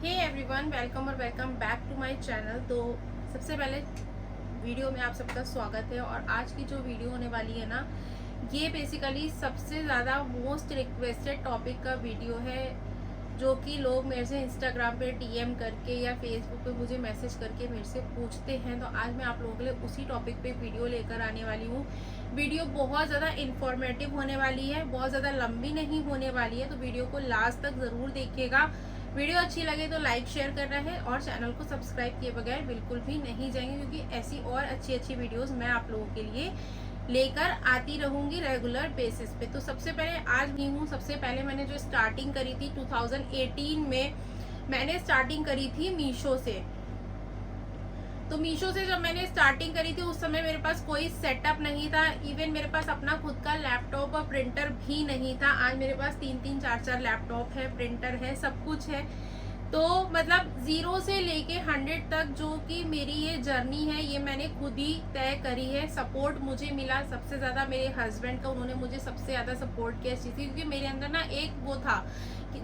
हे everyone, welcome और welcome back to my channel. तो सबसे पहले वीडियो में आप सबका स्वागत है। और आज की जो वीडियो होने वाली है ना, ये बेसिकली सबसे ज़्यादा मोस्ट रिक्वेस्टेड टॉपिक का वीडियो है, जो कि लोग मेरे से इंस्टाग्राम पे डीएम करके या फेसबुक पे मुझे मैसेज करके मेरे से पूछते हैं। तो आज मैं आप लोगों के लिए उसी टॉपिक पे वीडियो लेकर आने वाली हूँ। वीडियो बहुत ज़्यादा इन्फॉर्मेटिव होने वाली है, बहुत ज़्यादा लंबी नहीं होने वाली है, तो वीडियो को लास्ट तक ज़रूर देखिएगा। वीडियो अच्छी लगे तो लाइक शेयर करना है और चैनल को सब्सक्राइब किए बगैर बिल्कुल भी नहीं जाएंगे, क्योंकि ऐसी और अच्छी अच्छी वीडियोस मैं आप लोगों के लिए लेकर आती रहूंगी रेगुलर बेसिस पे। तो सबसे पहले आज भी हूँ, सबसे पहले मैंने जो स्टार्टिंग करी थी 2018 में, मैंने स्टार्टिंग करी थी मीशो से। तो मीशो से जब मैंने स्टार्टिंग करी थी उस समय मेरे पास कोई सेटअप नहीं था, इवन मेरे पास अपना खुद का लैपटॉप और प्रिंटर भी नहीं था। आज मेरे पास 3-3 4-4 लैपटॉप है, प्रिंटर है, सब कुछ है। तो मतलब 0 से लेके 100 तक जो कि मेरी ये जर्नी है, ये मैंने खुद ही तय करी है। सपोर्ट मुझे मिला सबसे ज़्यादा मेरे हस्बैंड का, उन्होंने मुझे सबसे ज़्यादा सपोर्ट किया इस चीज़ की, क्योंकि मेरे अंदर ना एक वो था,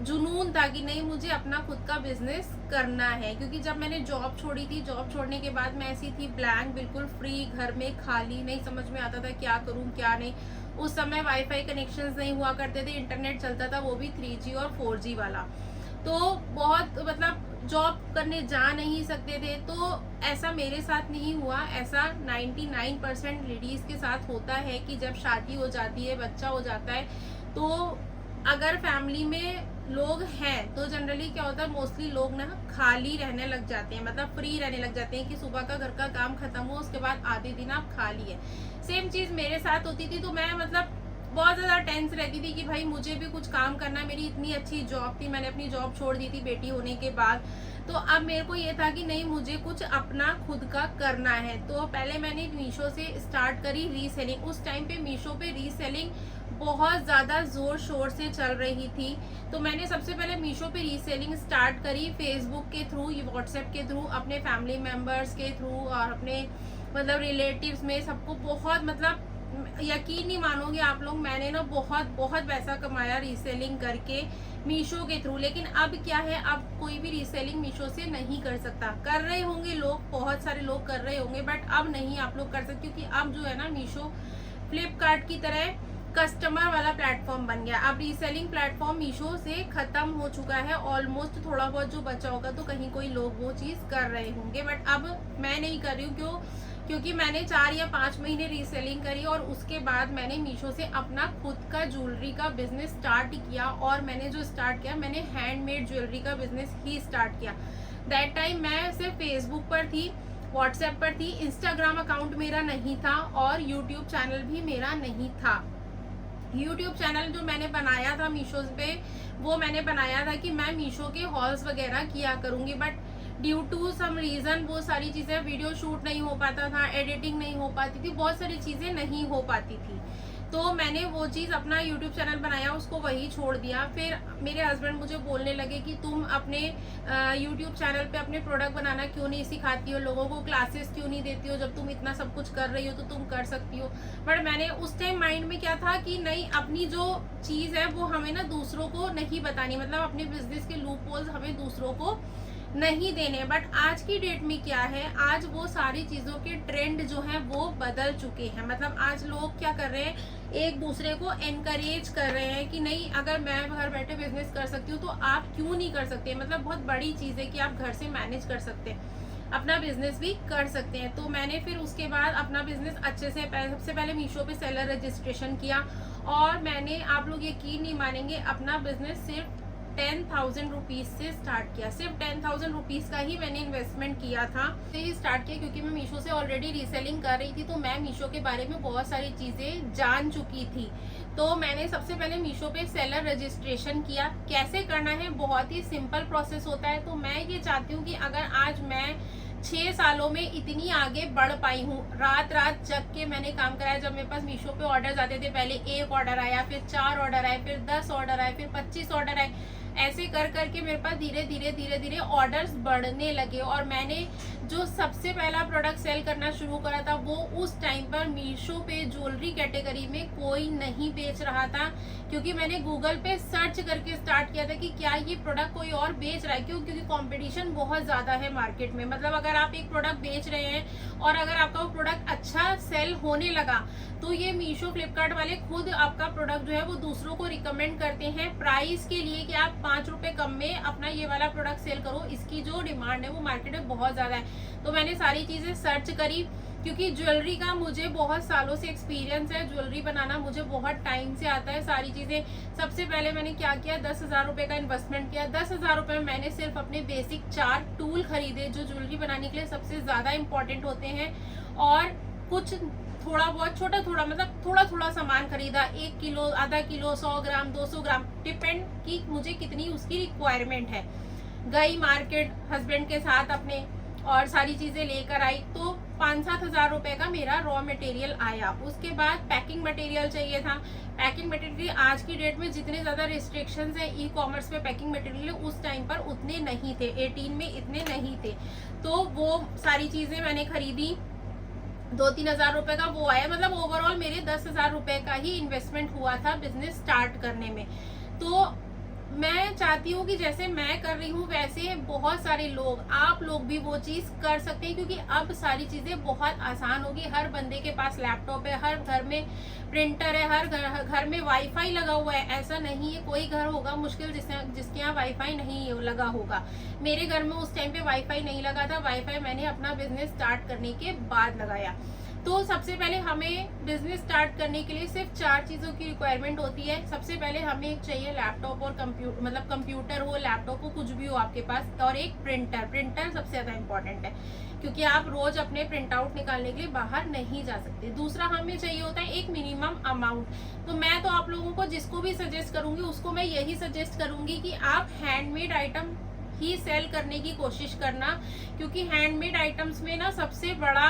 जुनून था कि नहीं मुझे अपना खुद का बिजनेस करना है। क्योंकि जब मैंने जॉब छोड़ी थी, जॉब छोड़ने के बाद मैं ऐसी थी ब्लैंक, बिल्कुल फ्री, घर में खाली, नहीं समझ में आता था क्या करूं क्या नहीं। उस समय वाईफाई कनेक्शंस नहीं हुआ करते थे, इंटरनेट चलता था वो भी 3G और 4G वाला। तो बहुत मतलब जॉब करने जा नहीं सकते थे। तो ऐसा मेरे साथ नहीं हुआ, ऐसा 99% लेडीज के साथ होता है कि जब शादी हो जाती है, बच्चा हो जाता है, तो अगर फैमिली में लोग हैं तो जनरली क्या होता है, मोस्टली लोग ना खाली रहने लग जाते हैं, मतलब फ्री रहने लग जाते हैं कि सुबह का घर का काम खत्म हो, उसके बाद आधे दिन आप खाली है। सेम चीज मेरे साथ होती थी। तो मैं मतलब बहुत ज़्यादा टेंस रहती थी कि भाई मुझे भी कुछ काम करना है। मेरी इतनी अच्छी जॉब थी, मैंने अपनी जॉब छोड़ दी थी बेटी होने के बाद। तो अब मेरे को ये था कि नहीं, मुझे कुछ अपना खुद का करना है। तो पहले मैंने मीशो से स्टार्ट करी रीसेलिंग। उस टाइम पे मीशो पे रीसेलिंग बहुत ज़्यादा ज़ोर शोर से चल रही थी। तो मैंने सबसे पहले मीशो पे रीसेलिंग स्टार्ट करी फेसबुक के थ्रू, व्हाट्सएप के थ्रू, अपने फैमिली मेम्बर्स के थ्रू और अपने मतलब रिलेटिव्स में सबको बहुत, मतलब यकीन नहीं मानोगे आप लोग, मैंने ना बहुत बहुत पैसा कमाया रीसेलिंग करके मीशो के थ्रू। लेकिन अब क्या है, अब कोई भी रीसेलिंग मीशो से नहीं कर सकता। कर रहे होंगे लोग, बहुत सारे लोग कर रहे होंगे, बट अब नहीं आप लोग कर सकते, क्योंकि अब जो है ना, मीशो फ्लिपकार्ट की तरह कस्टमर वाला प्लेटफॉर्म बन गया। अब रीसेलिंग प्लेटफॉर्म मीशो से खत्म हो चुका है ऑलमोस्ट। थोड़ा बहुत जो बचा होगा तो कहीं कोई लोग वो चीज कर रहे होंगे, बट अब मैं नहीं कर रही हूँ। क्यों? क्योंकि मैंने 4 या 5 महीने रीसेलिंग करी और उसके बाद मैंने मीशो से अपना खुद का ज्वेलरी का बिजनेस स्टार्ट किया। और मैंने जो स्टार्ट किया, मैंने हैंडमेड ज्वेलरी का बिजनेस ही स्टार्ट किया। दैट टाइम मैं सिर्फ फेसबुक पर थी, व्हाट्सएप पर थी, इंस्टाग्राम अकाउंट मेरा नहीं था और यूट्यूब चैनल भी मेरा नहीं था। यूट्यूब चैनल जो मैंने बनाया था मीशो पे, वो मैंने बनाया था कि मैं मीशो के हॉल्स वगैरह किया करूंगी, but due to some reason वो सारी चीजें, वीडियो शूट नहीं हो पाता था, एडिटिंग नहीं हो पाती थी, बहुत सारी चीजें नहीं हो पाती थी। तो मैंने वो चीज़ अपना यूट्यूब चैनल बनाया, उसको वही छोड़ दिया। फिर मेरे हस्बैंड मुझे बोलने लगे कि तुम अपने यूट्यूब चैनल पे अपने प्रोडक्ट बनाना क्यों नहीं सिखाती हो, लोगों को क्लासेस क्यों नहीं देती हो, जब तुम इतना सब कुछ कर रही हो तो तुम कर सकती हो। बट मैंने उस टाइम माइंड में क्या था कि नहीं, अपनी जो चीज़ है वो हमें ना दूसरों को नहीं बतानी, मतलब अपने बिजनेस के लूप होल्स हमें दूसरों को नहीं देने। बट आज की डेट में क्या है, आज वो सारी चीजों के ट्रेंड जो है वो बदल चुके हैं। मतलब आज लोग क्या कर रहे हैं, एक दूसरे को एनकरेज कर रहे हैं कि नहीं, अगर मैं घर बैठे बिजनेस कर सकती हूँ तो आप क्यों नहीं कर सकते। मतलब बहुत बड़ी चीज है कि आप घर से मैनेज कर सकते हैं, अपना बिजनेस भी कर सकते हैं। तो मैंने फिर उसके बाद अपना बिजनेस अच्छे से सबसे पहले मीशो पे सेलर रजिस्ट्रेशन किया। और मैंने, आप लोग यकीन नहीं मानेंगे, अपना बिजनेस सिर्फ 10,000 रुपीज से स्टार्ट किया। सिर्फ 10,000 रुपीज का ही मैंने इन्वेस्टमेंट किया था, से ही स्टार्ट किया। क्योंकि मैं मीशो से ऑलरेडी रीसेलिंग कर रही थी, तो मैं मीशो के बारे में बहुत सारी चीजें जान चुकी थी। तो मैंने सबसे पहले मीशो पे सेलर रजिस्ट्रेशन किया। कैसे करना है, बहुत ही सिंपल प्रोसेस होता है। तो मैं ये चाहती हूँ कि अगर आज मैं 6 सालों में इतनी आगे बढ़ पाई हूँ, रात रात जग के मैंने काम कराया। जब मेरे पास मीशो पे ऑर्डर आते थे, पहले 1 ऑर्डर आया, फिर 4 ऑर्डर आए, फिर 10 ऑर्डर आए, फिर 25 ऑर्डर आए, ऐसे कर करके मेरे पास धीरे धीरे ऑर्डर्स बढ़ने लगे और मैंने जो सबसे पहला प्रोडक्ट सेल करना शुरू करा था वो उस टाइम पर मीशो पे ज्वेलरी कैटेगरी में कोई नहीं बेच रहा था, क्योंकि मैंने गूगल पे सर्च करके स्टार्ट किया था कि क्या ये प्रोडक्ट कोई और बेच रहा है। क्योंकि कंपटीशन बहुत ज़्यादा है मार्केट में। मतलब अगर आप एक प्रोडक्ट बेच रहे हैं और अगर आपका वो प्रोडक्ट अच्छा सेल होने लगा तो ये मीशो फ्लिपकार्ट वाले खुद आपका प्रोडक्ट जो है वो दूसरों को रिकमेंड करते हैं प्राइस के लिए कि आप 5 रुपए कम में अपना ये वाला प्रोडक्ट सेल करो। इसकी जो डिमांड है वो मार्केट में बहुत ज़्यादा है। तो मैंने सारी चीज़ें सर्च करी, क्योंकि ज्वेलरी का मुझे बहुत सालों से एक्सपीरियंस है, ज्वेलरी बनाना मुझे बहुत टाइम से आता है सारी चीज़ें। सबसे पहले मैंने क्या किया, 10,000 रुपये का इन्वेस्टमेंट किया। 10,000 रुपये मैंने सिर्फ अपने बेसिक 4 टूल खरीदे जो ज्वेलरी बनाने के लिए सबसे ज़्यादा इंपॉर्टेंट होते हैं, और कुछ थोड़ा बहुत थोड़ा थोड़ा सामान खरीदा। 1 किलो, आधा किलो, 100 ग्राम, 200 ग्राम, डिपेंड कि मुझे कितनी उसकी रिक्वायरमेंट है। गई मार्केट हस्बैंड के साथ अपने और सारी चीज़ें लेकर आई, तो 5-7 हज़ार रुपये का मेरा रॉ मटेरियल आया। उसके बाद पैकिंग मटेरियल चाहिए था। पैकिंग मटेरियल आज की डेट में जितने ज़्यादा रिस्ट्रिक्शंस हैं ई कॉमर्स पे पैकिंग मटेरियल, उस टाइम पर उतने नहीं थे, 18 में इतने नहीं थे। तो वो सारी चीज़ें मैंने खरीदी। 2-3 हज़ार रुपये का वो आया। मतलब ओवरऑल मेरे 10,000 रुपये का ही इन्वेस्टमेंट हुआ था बिजनेस स्टार्ट करने में। तो मैं चाहती हूँ कि जैसे मैं कर रही हूँ वैसे बहुत सारे लोग, आप लोग भी वो चीज़ कर सकते हैं, क्योंकि अब सारी चीज़ें बहुत आसान होगी। हर बंदे के पास लैपटॉप है, हर घर में प्रिंटर है, हर घर में वाईफाई लगा हुआ है। ऐसा नहीं है, कोई घर होगा मुश्किल जिसके यहाँ वाईफाई नहीं लगा होगा। मेरे घर में उस टाइम पे वाईफाई नहीं लगा था। वाईफाई मैंने अपना बिजनेस स्टार्ट करने के बाद लगाया। तो सबसे पहले हमें बिजनेस स्टार्ट करने के लिए सिर्फ 4 चीज़ों की रिक्वायरमेंट होती है। सबसे पहले हमें एक चाहिए लैपटॉप और कंप्यूटर, मतलब कंप्यूटर हो, लैपटॉप हो, कुछ भी हो आपके पास, और एक प्रिंटर। प्रिंटर सबसे ज़्यादा इंपॉर्टेंट है, क्योंकि आप रोज अपने प्रिंट आउट निकालने के लिए बाहर नहीं जा सकते। दूसरा हमें चाहिए होता है एक मिनिमम अमाउंट। तो मैं तो आप लोगों को जिसको भी सजेस्ट करूंगी उसको मैं यही सजेस्ट करूंगी कि आप हैंडमेड आइटम ही सेल करने की कोशिश करना, क्योंकि हैंडमेड आइटम्स में ना सबसे बड़ा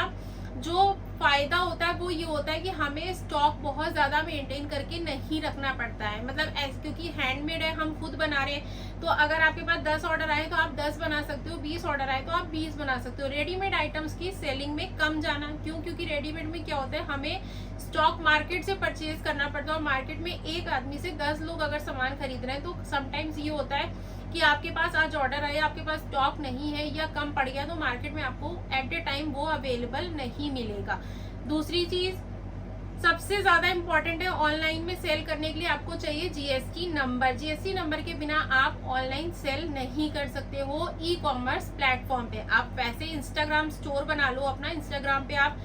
जो फायदा होता है वो ये होता है कि हमें स्टॉक बहुत ज्यादा मेंटेन करके नहीं रखना पड़ता है। मतलब क्योंकि हैंडमेड है, हम खुद बना रहे हैं, तो अगर आपके पास 10 ऑर्डर आए तो आप 10 बना सकते हो, 20 ऑर्डर आए तो आप 20 बना सकते हो। रेडीमेड आइटम्स की सेलिंग में कम जाना, क्यों? क्योंकि रेडीमेड में क्या होता है, हमें स्टॉक मार्केट से परचेज करना पड़ता है, और मार्केट में एक आदमी से 10 लोग अगर सामान खरीद रहे हैं तो समटाइम्स ये होता है कि आपके पास आज ऑर्डर आया, आपके पास स्टॉक नहीं है या कम पड़ गया, तो मार्केट में आपको एट ए टाइम वो अवेलेबल नहीं मिलेगा। दूसरी चीज सबसे ज्यादा इंपॉर्टेंट है ऑनलाइन में सेल करने के लिए, आपको चाहिए जीएसटी नंबर। जीएसटी नंबर के बिना आप ऑनलाइन सेल नहीं कर सकते हो ई कॉमर्स प्लेटफॉर्म पे। आप वैसे इंस्टाग्राम स्टोर बना लो अपना, इंस्टाग्राम पे आप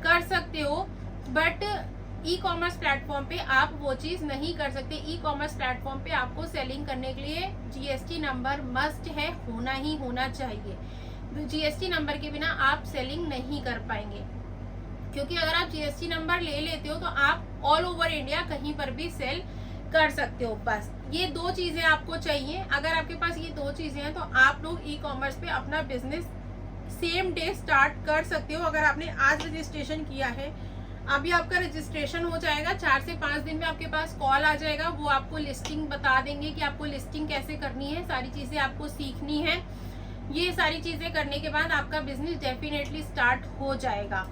कर सकते हो, बट ई कॉमर्स प्लेटफॉर्म पे आप वो चीज नहीं कर सकते। ई कॉमर्स प्लेटफॉर्म पे आपको सेलिंग करने के लिए जीएसटी नंबर मस्ट है, होना ही होना चाहिए। जीएसटी नंबर के बिना आप सेलिंग नहीं कर पाएंगे, क्योंकि अगर आप जीएसटी नंबर ले लेते हो तो आप ऑल ओवर इंडिया कहीं पर भी सेल कर सकते हो। बस ये 2 चीजें आपको चाहिए। अगर आपके पास ये 2 चीजें हैं तो आप लोग ई कॉमर्स पे अपना बिजनेस सेम डे स्टार्ट कर सकते हो। अगर आपने आज रजिस्ट्रेशन किया है, अभी आपका रजिस्ट्रेशन हो जाएगा, 4 से 5 दिन में आपके पास कॉल आ जाएगा, वो आपको लिस्टिंग बता देंगे कि आपको लिस्टिंग कैसे करनी है, सारी चीजें आपको सीखनी है। ये सारी चीजें करने के बाद आपका बिजनेस डेफिनेटली स्टार्ट हो जाएगा।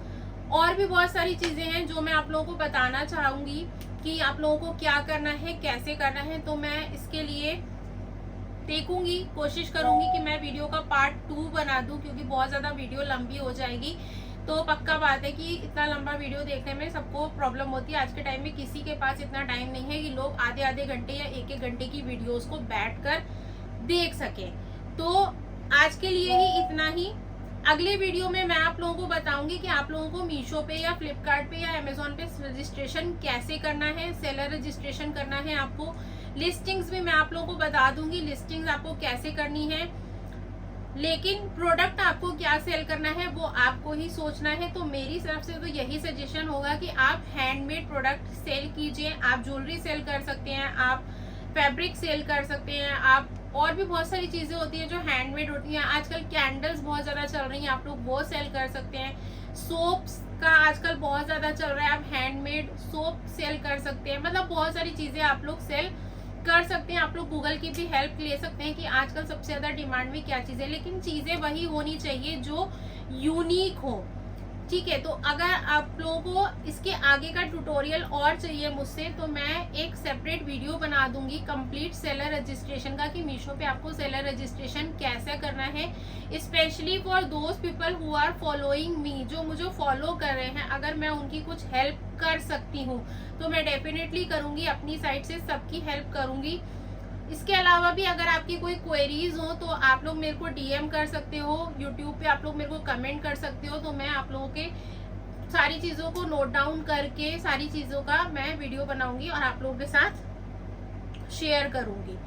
और भी बहुत सारी चीजें हैं जो मैं आप लोगों को बताना चाहूंगी कि आप लोगों को क्या करना है, कैसे करना है। तो मैं इसके लिए देखूंगी, कोशिश करूंगी कि मैं वीडियो का पार्ट 2 बना दूं, क्योंकि बहुत ज्यादा वीडियो लंबी हो जाएगी। तो पक्का बात है कि इतना लंबा वीडियो देखने में सबको प्रॉब्लम होती है। आज के टाइम में किसी के पास इतना टाइम नहीं है कि लोग आधे घंटे या 1-1 घंटे की वीडियोस को बैठकर देख सके। तो आज के लिए ही इतना ही। अगले वीडियो में मैं आप लोगों को बताऊंगी कि आप लोगों को मीशो पे या फ्लिपकार्ट पे या अमेजोन पे रजिस्ट्रेशन कैसे करना है, सेलर रजिस्ट्रेशन करना है आपको। लिस्टिंग्स भी मैं आप लोगों को बता दूंगी, लिस्टिंग्स आपको कैसे करनी है, लेकिन प्रोडक्ट आपको क्या सेल करना है वो आपको ही सोचना है। तो मेरी तरफ से तो यही सजेशन होगा कि आप हैंडमेड प्रोडक्ट सेल कीजिए। आप ज्वेलरी सेल कर सकते हैं, आप फैब्रिक सेल कर सकते हैं, आप और भी बहुत सारी चीजें होती है जो हैंडमेड होती हैं। आजकल कैंडल्स बहुत ज्यादा चल रही हैं, आप लोग वो सेल कर सकते हैं। सोप्स का आजकल बहुत ज्यादा चल रहा है, आप हैंडमेड सोप सेल कर सकते हैं। मतलब बहुत सारी चीजें आप लोग सेल कर सकते हैं, आप लोग गूगल की भी हेल्प ले सकते हैं कि आजकल सबसे ज्यादा डिमांड में क्या चीज है, लेकिन चीजें वही होनी चाहिए जो यूनिक हो। ठीक है, तो अगर आप लोगों को इसके आगे का ट्यूटोरियल और चाहिए मुझसे तो मैं एक सेपरेट वीडियो बना दूंगी कंप्लीट सेलर रजिस्ट्रेशन का, कि मीशो पे आपको सेलर रजिस्ट्रेशन कैसे करना है, specially for those people who are following me, जो मुझे फॉलो कर रहे हैं। अगर मैं उनकी कुछ हेल्प कर सकती हूँ तो मैं डेफिनेटली करूंगी, अपनी साइड से सबकी हेल्प करूंगी। इसके अलावा भी अगर आपकी कोई क्वेरीज हो तो आप लोग मेरे को डीएम कर सकते हो, यूट्यूब पे आप लोग मेरे को कमेंट कर सकते हो, तो मैं आप लोगों के सारी चीज़ों को नोट डाउन करके सारी चीज़ों का मैं वीडियो बनाऊंगी और आप लोगों के साथ शेयर करूंगी।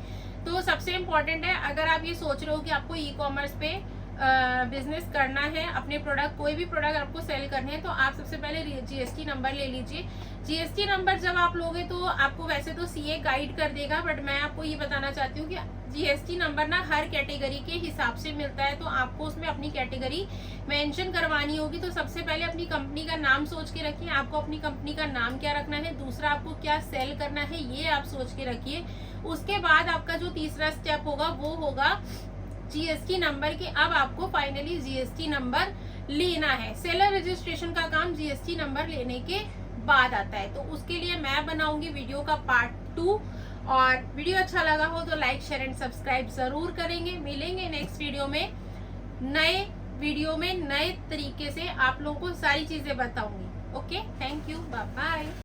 तो सबसे इम्पोर्टेंट है, अगर आप ये सोच रहे हो कि आपको ई कॉमर्स पे बिजनेस करना है, अपने प्रोडक्ट कोई भी प्रोडक्ट आपको सेल करने हैं, तो आप सबसे पहले जीएसटी नंबर ले लीजिए। जीएसटी नंबर जब आप लोगे तो आपको वैसे तो सीए गाइड कर देगा, बट मैं आपको ये बताना चाहती हूँ कि जीएसटी नंबर ना हर कैटेगरी के हिसाब से मिलता है, तो आपको उसमें अपनी कैटेगरी मेंशन करवानी होगी। तो सबसे पहले अपनी कंपनी का नाम सोच के रखिए, आपको अपनी कंपनी का नाम क्या रखना है, दूसरा आपको क्या सेल करना है ये आप सोच के रखिए। उसके बाद आपका जो तीसरा स्टेप होगा वो होगा जीएसटी नंबर, कि अब आपको फाइनली जीएसटी नंबर लेना है। सेलर रजिस्ट्रेशन का काम जीएसटी नंबर लेने के बाद आता है, तो उसके लिए मैं बनाऊंगी वीडियो का पार्ट 2। और वीडियो अच्छा लगा हो तो लाइक शेयर एंड सब्सक्राइब जरूर करेंगे। मिलेंगे नेक्स्ट वीडियो में, नए तरीके से आप लोगों को सारी चीजें बताऊंगी। Okay, thank you, bye bye.